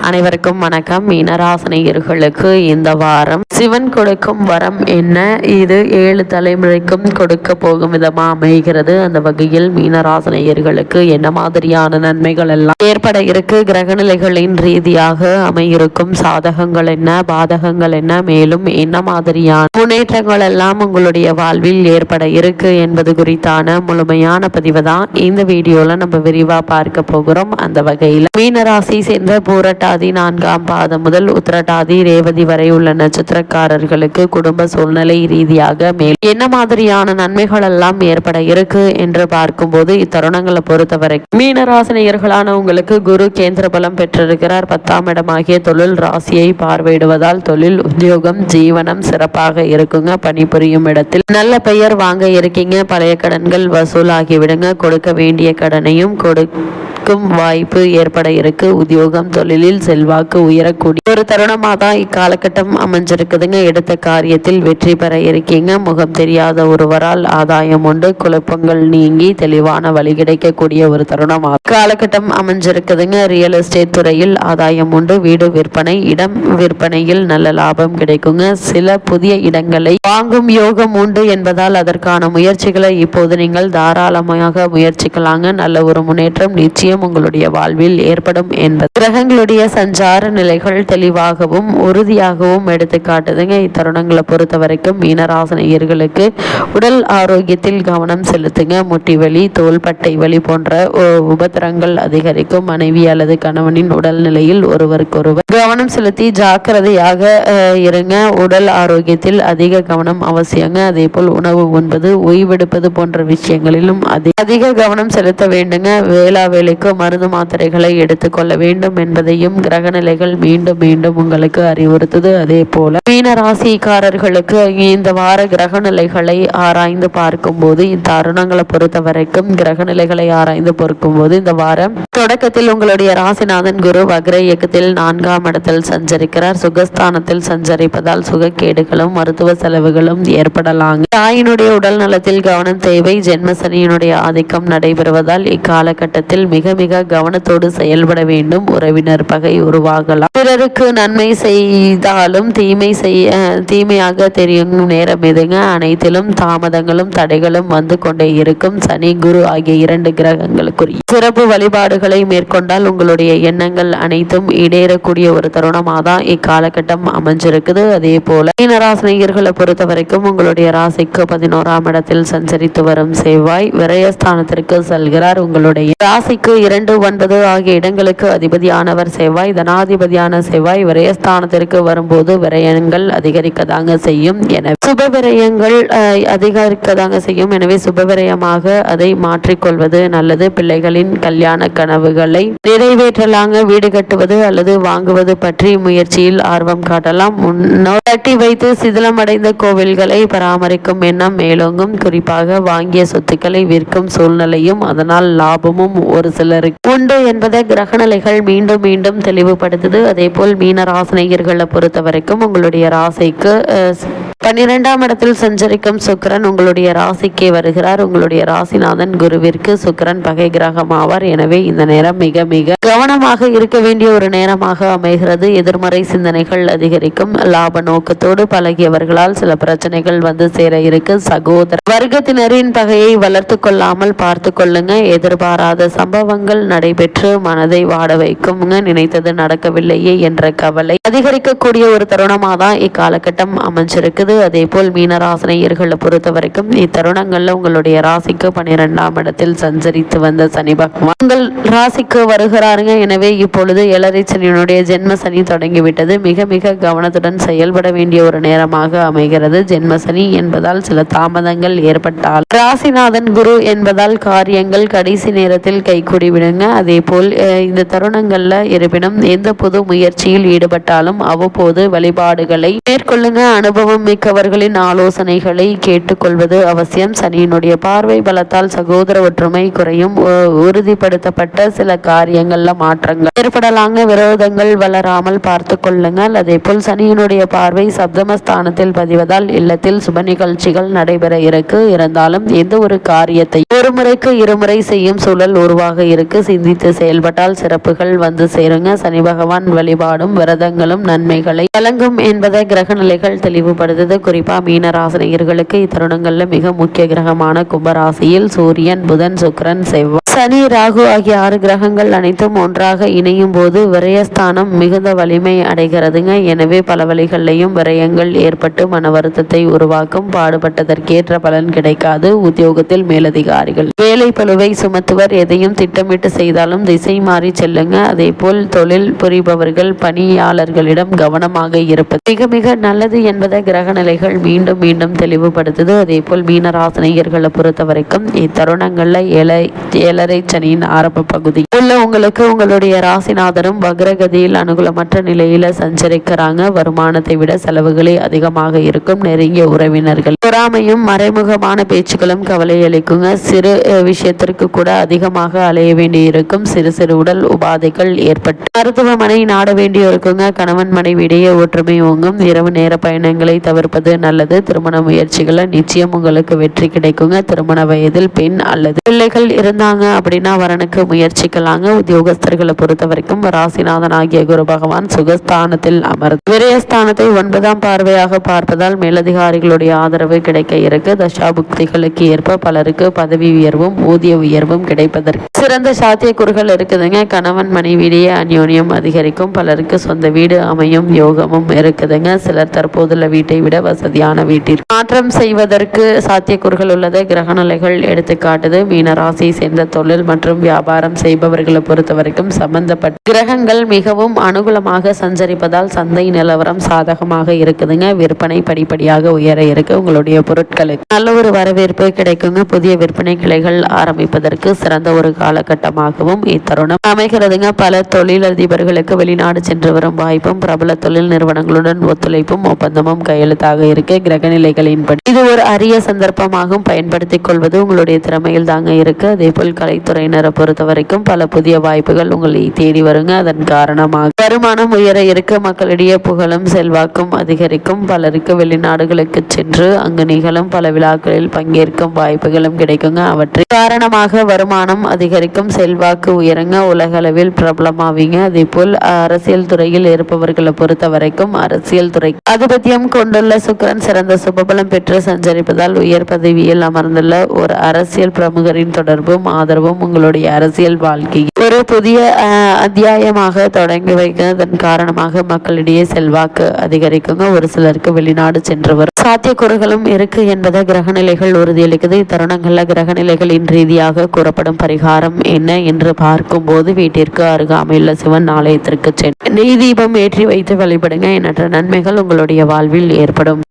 அனைவருக்கும் வணக்கம். மீனராசினியர்களுக்கு இந்த வாரம் சிவன் கொடுக்கும் வரம் என்ன? இது 7 தலைமுறைக்கும் கொடுக்க போகும் விதமா அமைகிறது. அந்த வகையில் மீனராசினியர்களுக்கு என்ன மாதிரியான நன்மைகள் எல்லாம் ஏற்பட இருக்கு, கிரகநிலைகளின் ரீதியாக அமையிருக்கும் சாதகங்கள் என்ன, பாதகங்கள் என்ன, மேலும் என்ன மாதிரியான முன்னேற்றங்கள் எல்லாம் உங்களுடைய வாழ்வில் ஏற்பட இருக்கு என்பது குறித்தான முழுமையான பதிவு தான் இந்த வீடியோல நம்ம விரிவா பார்க்க போகிறோம். அந்த வகையில் மீனராசி சேர்ந்த பூரட்டாதி 4ஆம் பாதம் முதல் உத்திரட்டாதி ரேவதி வரை உள்ள நட்சத்திரக்காரர்களுக்கு குடும்ப சூழ்நிலை ரீதியாக மேல் என்ன மாதிரியான நன்மைகள் எல்லாம் ஏற்பட இருக்கு என்று பார்க்கும்போது இத்தருணங்களை பொறுத்தவரை மீனராசினியர்களான உங்களுக்கு குரு கேந்திர பலம் பெற்றிருக்கிறார். 10ஆம் இடமாகிய தொழில் ராசியை பார்வையிடுவதால் தொழில், உத்தியோகம், ஜீவனம் சிறப்பாக இருக்குங்க. பணிபுரியும் இடத்தில் நல்ல பெயர் வாங்க இருக்கீங்க. பழைய கடன்கள் வசூலாகி விடுங்க. கொடுக்க வேண்டிய கடனையும் வாய்ப்பு ஏற்பட இருக்கு. உத்தியோகம், தொழிலில் செல்வாக்கு உயரக்கூடிய ஒரு தருணமாக தான் இக்காலகட்டம் அமைஞ்சிருக்குதுங்க. எடுத்த காரியத்தில் வெற்றி பெற இருக்கீங்க. முகம் தெரியாத ஒருவரால் ஆதாயம் உண்டு. குழப்பங்கள் நீங்கி தெளிவான வழி கிடைக்கக்கூடிய ஒரு தருணமாக காலகட்டம் அமைஞ்சிருக்குதுங்க. ரியல் எஸ்டேட் துறையில் ஆதாயம் உண்டு. வீடு விற்பனை, இடம் விற்பனையில் நல்ல லாபம் கிடைக்குங்க. சில புதிய இடங்களை வாங்கும் யோகம் உண்டு என்பதால் அதற்கான முயற்சிகளை இப்போது நீங்கள் தாராளமாக முயற்சிக்கலாங்க. நல்ல ஒரு முன்னேற்றம் நிச்சயம் உங்களுடைய வாழ்வில் ஏற்படும் என்பது கிரகங்களுடைய சஞ்சார நிலைகள் தெளிவாகவும் உறுதியாகவும் எடுத்து காட்டுதுங்க. இத்தருணங்களை பொறுத்த வரைக்கும் மீனராசினியர்களுக்கு உடல் ஆரோக்கியத்தில் கவனம் செலுத்துங்க. முட்டி வலி, தோள்பட்டை வலி போன்ற உபத்திரங்கள் அதிகரிக்கும். மனைவி அல்லது கணவனின் உடல் நிலையில் ஒருவருக்கொருவர் கவனம் செலுத்தி ஜாக்கிரதையாக இருங்க. உடல் ஆரோக்கியத்தில் அதிக கவனம் அவசியங்க. அதே போல் உணவு உண்பது, ஓய்வெடுப்பது போன்ற விஷயங்களிலும் அதிக கவனம் செலுத்த வேண்டுங்க. வேளாவேலைக்கு மருந்து மாத்திரைகளை எடுத்துக்கொள்ள வேண்டும் என்பதையும் கிரகநிலைகள் மீண்டும் மீண்டும் உங்களுக்கு அறிவுறுத்துது. அதே போல மீனராசிக்காரர்களுக்கு இந்த வார கிரகநிலைகளை ஆராய்ந்து பார்க்கும்போது இத்தருணங்களை பொறுத்த வரைக்கும் கிரகநிலைகளை ஆராய்ந்து பார்க்கும்போது இந்த வாரம் தொடக்கத்தில் உங்களுடைய ராசிநாதன் குரு வக்ர இயக்கத்தில் 4ஆம் இடத்தில் சஞ்சரிக்கிறார். சுகஸ்தானத்தில் சஞ்சரிப்பதால் சுகக்கேடுகளும் மருத்துவ செலவுகளும் ஏற்படலாங்க. தாயினுடைய உடல் நலத்தில் கவனம் தேவை. ஜென்மசனியினுடைய ஆதிக்கம் நடைபெறுவதால் இக்காலகட்டத்தில் மிக மிக கவனத்தோடு செயல்பட வேண்டும். உறவினர் பகை உருவாகலாம். பிறருக்கு நன்மை செய்தாலும் தீமையாக தெரியும் நேரம் எதுங்க. அனைத்திலும் தாமதங்களும் தடைகளும் வந்து கொண்டே இருக்கும். சனி, குரு ஆகிய 2 கிரகங்களுக்குரிய சிறப்பு வழிபாடுகளை மேற்கொண்டால் உங்களுடைய எண்ணங்கள் அனைத்தும் ஈடேறக்கூடிய ஒரு தருணமாக தான் இக்காலகட்டம் அமைஞ்சிருக்குது. அதே போல மீனராசினியர்களை பொறுத்த வரைக்கும் உங்களுடைய ராசிக்கு 11ஆம் இடத்தில் சஞ்சரித்து வரும் செவ்வாய் விரயஸ்தானத்திற்கு செல்கிறார். உங்களுடைய ராசிக்கு 2, 9 ஆகிய இடங்களுக்கு அதிபதியானவர் செவ்வாய். தனாதிபதியான செவ்வாய் விரயஸ்தானத்திற்கு வரும்போது விரயங்கள் அதிகரிக்கதாங்க செய்யும். எனவே சுப விரயங்கள் அதிகரிக்கதாங்க செய்யும். எனவே சுபவிரயமாக அதை மாற்றிக்கொள்வது நல்லது. பிள்ளைகளின் கல்யாண கனவுகளை நிறைவேற்றலாங்க. வீடு கட்டுவது அல்லது வாங்குவது பற்றி முயற்சியில் ஆர்வம் காட்டலாம். கட்டி வைத்து சிதிலமடைந்த கோவில்களை பராமரிக்கும் எண்ணம் மேலோங்கும். குறிப்பாக வாங்கிய சொத்துக்களை விற்கும் சூழ்நிலையும் அதனால் லாபமும் ஒரு சிலருக்கு உண்டு என்பதை கிரகநிலைகள் மீண்டும் மீண்டும் தெளிவுபடுத்துது. அதே போல் மீனராசினியர்களை பொறுத்த வரைக்கும் உங்களுடைய ராசிக்கு 12ஆம் இடத்தில் சஞ்சரிக்கும் சுக்கிரன் உங்களுடைய ராசிக்கே வருகிறார். உங்களுடைய ராசிநாதன் குருவிற்கு சுக்கிரன் பகை கிரகம் ஆவார். எனவே இந்த நேரம் மிக மிக கவனமாக இருக்க வேண்டிய ஒரு நேரமாக அமைகிறது. எதிர்மறை சிந்தனைகள் அதிகரிக்கும். லாப நோக்கத்தோடு பழகியவர்களால் சில பிரச்சனைகள் வந்து சேர இருக்கு. சகோதர வர்க்கத்தினரின் பகையை வளர்த்து கொள்ளாமல் பார்த்து கொள்ளுங்க. எதிர்பாராத சம்பவங்கள் நடைபெற்று மனதை வாட வைக்கும். நினைத்தது நடக்கவில்லையே என்ற கவலை அதிகரிக்கக்கூடிய ஒரு தருணமாக தான் இக்காலகட்டம் அமைஞ்சிருக்குது. அதே போல் மீனராசினியர்களை பொறுத்த வரைக்கும் இத்தருணங்கள்ல உங்களுடைய ராசிக்கு 12ஆம் இடத்தில் சஞ்சரித்து வந்த சனி பகவான் உங்கள் ராசிக்கு வருகிறாருங்க. எனவே இப்பொழுது 7 சனியினுடைய ஜென்ம சனி தொடங்கிவிட்டது. மிக மிக கவனத்துடன் செயல்பட வேண்டிய ஒரு நேரமாக அமைகிறது. ஜென்ம சனி என்பதால் சில தாமதங்கள் ஏற்பட்டால், ராசிநாதன் குரு என்பதால் காரியங்கள் கடைசி நேரத்தில் கைகூடி விடுங்க. அதே போல் இந்த தருணங்கள்ல இருப்பினும் எந்த புது முயற்சியில் ஈடுபட்டாலும் அவ்வப்போது வழிபாடுகளை மேற்கொள்ளுங்க. அனுபவம் மிக்கவர்களின் ஆலோசனைகளை கேட்டுக்கொள்வது அவசியம். சனியினுடைய பார்வை பலத்தால் சகோதர ஒற்றுமை குறையும். உறுதிப்படுத்தப்பட்ட சில காரியங்கள்ல மாற்றங்கள் ஏற்படலாங்க. விரோதங்கள் வளராமல் பார்த்து கொள்ளுங்கள். அதே போல் சனியினுடைய பார்வை சப்தமஸ்தானத்தில் பதிவதால் இல்லத்தில் சுப நிகழ்ச்சிகள் நடைபெற இருந்தாலும் எந்த ஒரு காரியத்தை ஒரு முறைக்கு இருமுறை செய்யும் சூழல் உருவாக இருக்கு. சிந்தித்து செயல்பட்டால் சிறப்புகள் வந்து சேருங்க. சனி பகவான் வழிபாடும் விரதங்களும் நன்மைகளை வழங்கும் என்பதை கிரக நிலைகள் தெளிவுபடுத்துது. குறிப்பா மீன ராசினியர்களுக்கு இத்தருணங்கள்ல மிக முக்கிய கிரகமான கும்பராசியில் சூரியன், புதன், சுக்கிரன், செவ்வாய், சனி, ராகு ஆகிய 6 கிரகங்கள் அனைத்தும் ஒன்றாக இணையும் போது விரயஸ்தானம் மிகுந்த வலிமை அடைகிறதுங்க. எனவே பல வழிகளிலையும் விரயங்கள் ஏற்பட்டு மன வருத்தத்தை உருவாக்கும். பாடுபட்டதற்கேற்ற பலன் கிடைக்காது. உத்தியோகத்தில் மேலதிகாரிகள் வேலை பளுவை சுமத்துவர். எதையும் திட்டமிட்டு செய்தாலும் திசை மாறி செல்லுங்க. அதே போல் தொழில் புரிபவர்கள் பணியாளர்களிடம் கவனமாக இருப்பது மிக மிக நல்லது என்பதை கிரக நிலைகள் மீண்டும் மீண்டும் தெளிவுபடுத்துது. அதே போல் மீனராசினியர்களை பொறுத்த வரைக்கும் இத்தருணங்கள்ல ஏழரை சனியின் ஆரம்ப பகுதி உள்ள உங்களுக்கு உங்களுடைய ராசிநாதரும் வக்ரகதியில் அனுகூலமற்ற நிலையில சஞ்சரிக்கிறாங்க. வருமானத்தை விட செலவுகளே அதிகமாக இருக்கும். நெருங்கிய உறவினர்கள் பொறாமையும் மறைமுகமான பேச்சுக்களும் கவலை அளிக்குங்க. சிறு விஷயத்திற்கு கூட அதிகமாக அலைய வேண்டி இருக்கும். சிறு சிறு உடல் உபாதைகள் ஏற்பட்டு மருத்துவமனை நாட வேண்டி இருக்குங்க. கணவன் மனைவியிடையே ஒற்றுமை ஓங்கும். இரவு நேர பயணங்களை தவிர்ப்பது நல்லது. திருமண முயற்சிகளை நிச்சயம் உங்களுக்கு வெற்றி கிடைக்குங்க. திருமண வயதில் பெண் அல்லது பிள்ளைகள் இருந்தாங்க அப்படின்னா வரனுக்கு முயற்சிக்கலாங்க. உத்தியோகஸ்தர்களை பொறுத்த வரைக்கும் ராசிநாதன் ஆகிய குரு பகவான் சுகஸ்தானத்தில் அமர்ந்து விரயஸ்தானத்தை 9ஆம் பார்வையாக பார்ப்பதால் மேலதிகாரிகளுடைய ஆதரவு கிடைக்க இருக்கு. தசாபுக்திகளுக்கு ஏற்ப பலருக்கு பதவி உயர்வும் ஊதிய உயர்வும் கிடைப்பதற்கு சிறந்த சாத்தியக்கூறுகள் இருக்குதுங்க. கணவன் மனைவியிடையே அந்யோன்யம் அதிகரிக்கும். பலருக்கு சொந்த வீடு அமையும் யோகமும் இருக்குதுங்க. சிலர் தற்போதுள்ள வீட்டை விட வசதியான வீட்டிற்கு மாற்றம் செய்வதற்கு சாத்தியக்கூறுகள் உள்ளதை கிரக நிலைகள் எடுத்துக்காட்டுது. மீனராசியை சேர்ந்த தொழில் மற்றும் வியாபாரம் செய்பவர்களை பொறுத்த வரைக்கும் சம்பந்தப்பட்ட கிரகங்கள் மிகவும் அனுகூலமாக சஞ்சரிப்பதால் சந்தை நிலவரம் சாதகமாக இருக்குதுங்க. விற்பனை படிப்படியாக உயர இருக்கு. உங்களுடைய பொருட்களுக்கு நல்ல ஒரு வரவேற்பு கிடைக்குங்க. புதிய விற்பனை கிளைகள் ஆரம்பிப்பதற்கு சிறந்த ஒரு காலகட்டமாகவும் இத்தருணம் அமைகிறதுங்க. பல தொழிலதிபர்களுக்கு வெளிநாடு சென்று வரும் வாய்ப்பும் பிரபல தொழில் நிறுவனங்களுடன் ஒத்துழைப்பும் ஒப்பந்தமும் கையெழுத்தாக இருக்கு. கிரக நிலைகளின்படி இது ஒரு அரிய சந்தர்ப்பமாகவும் பயன்படுத்திக் கொள்வது உங்களுடைய திறமையில் தாங்க இருக்கு. அதே போல் கலைத்துறையினரை பொறுத்த வரைக்கும் பல புதிய வாய்ப்புகள் உங்களை தேடி வருங்க. அதன் காரணமாக வருமானம் உயர இருக்க. மக்களிடையே புகழும் செல்வாக்கும் அதிகரிக்கும். பலருக்கு வெளிநாடுகளுக்கு சென்று அங்கு நிகழும் பல விழாக்களில் பங்கேற்கும் வாய்ப்புகளும் கிடைக்குங்க. அவற்றின் காரணமாக வருமானம் அதிகரிக்கும். செல்வாக்கு உயருங்க. உலக அளவில் பிரபலமாவீங்க. அதே போல் அரசியல் துறையில் இருப்பவர்களை பொறுத்த வரைக்கும் அரசியல் துறை ஆதிபத்தியம் கொண்டுள்ள சுக்கிரன் சிறந்த சுபபலம் பெற்று சஞ்சரிப்பதால் உயர் பதவியில் அமர்ந்துள்ள ஒரு அரசியல் பிரமுகரின் தொடர்பும் ஆதரவும் உங்களுடைய அரசியல் வாழ்க்கையில் ஒரு புதிய அத்தியாயமாக தொடங்கி வைக்க. அதன் காரணமாக மக்களிடையே செல்வாக்கு அதிகரிக்குங்க. ஒரு சிலருக்கு வெளிநாடு சென்று வரும் சாத்தியக்கூறுகளும் இருக்கு என்பதை கிரகநிலைகள் உறுதியளிக்குது. இத்தருணங்கள்ல கிரகநிலைகளின் ரீதியாக கூறப்படும் பரிகாரம் என்ன என்று பார்க்கும்போது வீட்டிற்கு அருகாமையுள்ள சிவன் ஆலயத்திற்கு சென்று நெய் தீபம் ஏற்றி வைத்து வழிபடுங்க. எண்ணற்ற நன்மைகள் உங்களுடைய வாழ்வில் ஏற்படும்.